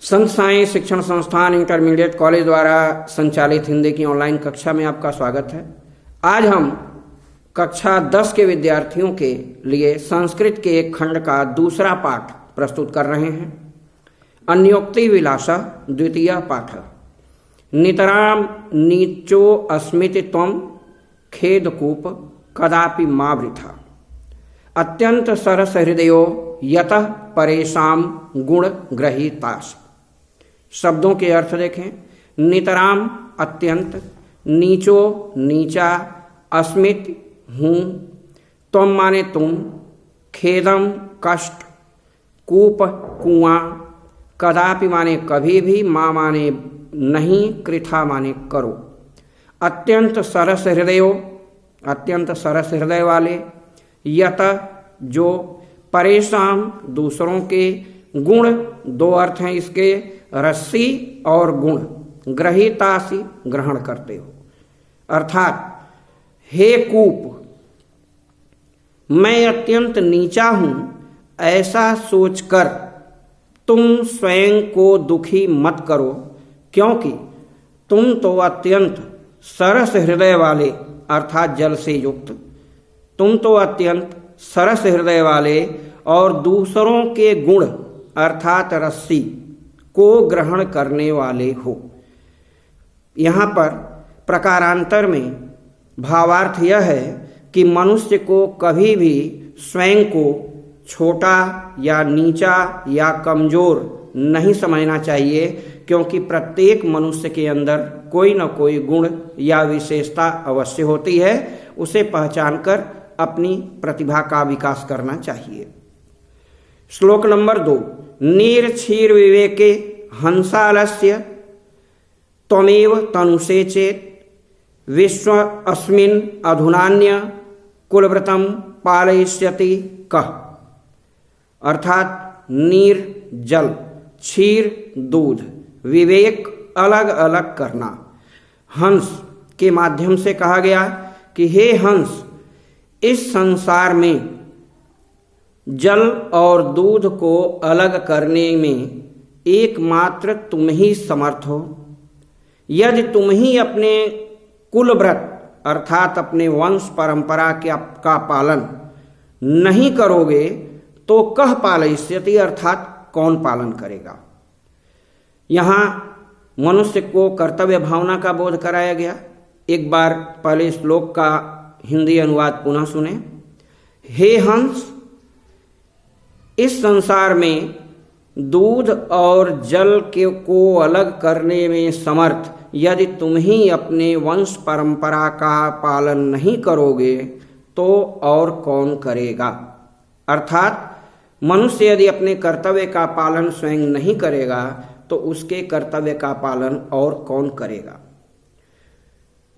संत साई शिक्षण संस्थान intermediate college द्वारा संचालित हिंदी की ऑनलाइन कक्षा में आपका स्वागत है। आज हम कक्षा 10 के विद्यार्थियों के लिए संस्कृत के एक खंड का दूसरा पाठ प्रस्तुत कर रहे हैं। अन्योक्ति विलासा द्वितीय पाठ। नितराम नीचो अस्मिति त्वं खेदकूप कदापि मा वृथा। अत्यंत सरस हृदयो यतः परेशान गुण ग्रहीतास। शब्दों के अर्थ देखें। नितराम अत्यंत, नीचो नीचा, अस्मित हूँ, त्वं माने तुम, खेदम कष्ट, कूप कुआं, कदापि माने कभी भी, माँ माने नहीं, कृथा माने करो। अत्यंत सरस हृदयो अत्यंत सरस हृदय वाले, यत जो, परेशान दूसरों के, गुण दो अर्थ हैं इसके, रस्सी और गुण, ग्रहीतासी ग्रहण करते हो। अर्थात हे कूप, मैं अत्यंत नीचा हूं, ऐसा सोचकर तुम स्वयं को दुखी मत करो, क्योंकि तुम तो अत्यंत सरस हृदय वाले अर्थात जल से युक्त, तुम तो अत्यंत सरस हृदय वाले और दूसरों के गुण अर्थात रस्सी को ग्रहण करने वाले हो। यहाँ पर प्रकारांतर में भावार्थ यह है कि मनुष्य को कभी भी स्वयं को छोटा या नीचा या कमजोर नहीं समझना चाहिए, क्योंकि प्रत्येक मनुष्य के अंदर कोई न कोई गुण या विशेषता अवश्य होती है। उसे पहचानकर अपनी प्रतिभा का विकास करना चाहिए। श्लोक नंबर 2। नीर क्षीर विवेके हंसालस्य त्वमेव तनुषे चेत विश्व अस्मिन् अधुनान्य कुलव्रतम पालयिष्यति कः। अर्थात नीर जल, क्षीर दूध, विवेक अलग अलग करना। हंस के माध्यम से कहा गया कि हे हंस, इस संसार में जल और दूध को अलग करने में एकमात्र तुम ही समर्थ हो। यदि तुम ही अपने कुलव्रत अर्थात अपने वंश परंपरा का पालन नहीं करोगे तो कह पालयिष्यति अर्थात कौन पालन करेगा। यहाँ मनुष्य को कर्तव्य भावना का बोध कराया गया। एक बार पहले श्लोक का हिंदी अनुवाद पुनः सुने। हे हंस, इस संसार में दूध और जल को अलग करने में समर्थ यदि तुम ही अपने वंश परंपरा का पालन नहीं करोगे तो और कौन करेगा। अर्थात मनुष्य यदि अपने कर्तव्य का पालन स्वयं नहीं करेगा तो उसके कर्तव्य का पालन और कौन करेगा।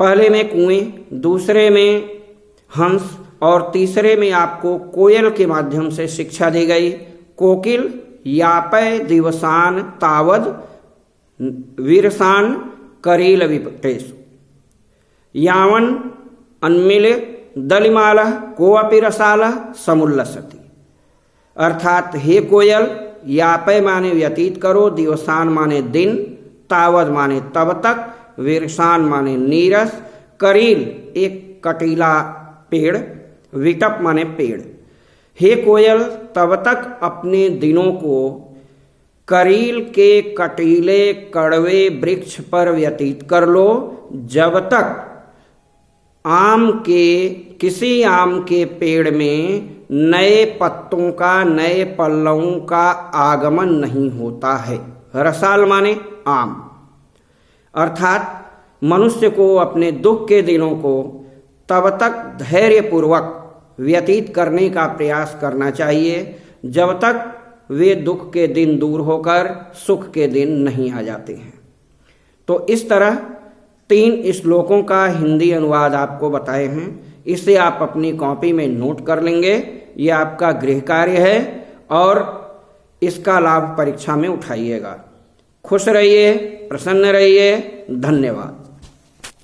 पहले में कुएं, दूसरे में हंस और तीसरे में आपको कोयल के माध्यम से शिक्षा दी गई। कोकिल यापय दिवसान तावद वीरसान करील विपटेशु यावन अन्मिल दलिमाल कोअपि रसाल समुल्लसति। अर्थात हे कोयल, यापय माने व्यतीत करो, दिवसान माने दिन, तावद माने तब तक, वीरसान माने नीरस, करील एक कटीला पेड़, विटप माने पेड़। हे कोयल, तब तक अपने दिनों को करील के कटीले कड़वे वृक्ष पर व्यतीत कर लो, जब तक किसी आम के पेड़ में नए पत्तों का, नए पल्लवों का आगमन नहीं होता है। रसाल माने आम। अर्थात मनुष्य को अपने दुख के दिनों को तब तक धैर्यपूर्वक व्यतीत करने का प्रयास करना चाहिए जब तक वे दुख के दिन दूर होकर सुख के दिन नहीं आ जाते हैं। तो इस तरह 3 श्लोकों का हिंदी अनुवाद आपको बताए हैं। इसे आप अपनी कॉपी में नोट कर लेंगे। ये आपका गृह कार्य है और इसका लाभ परीक्षा में उठाइएगा। खुश रहिए, प्रसन्न रहिए। धन्यवाद।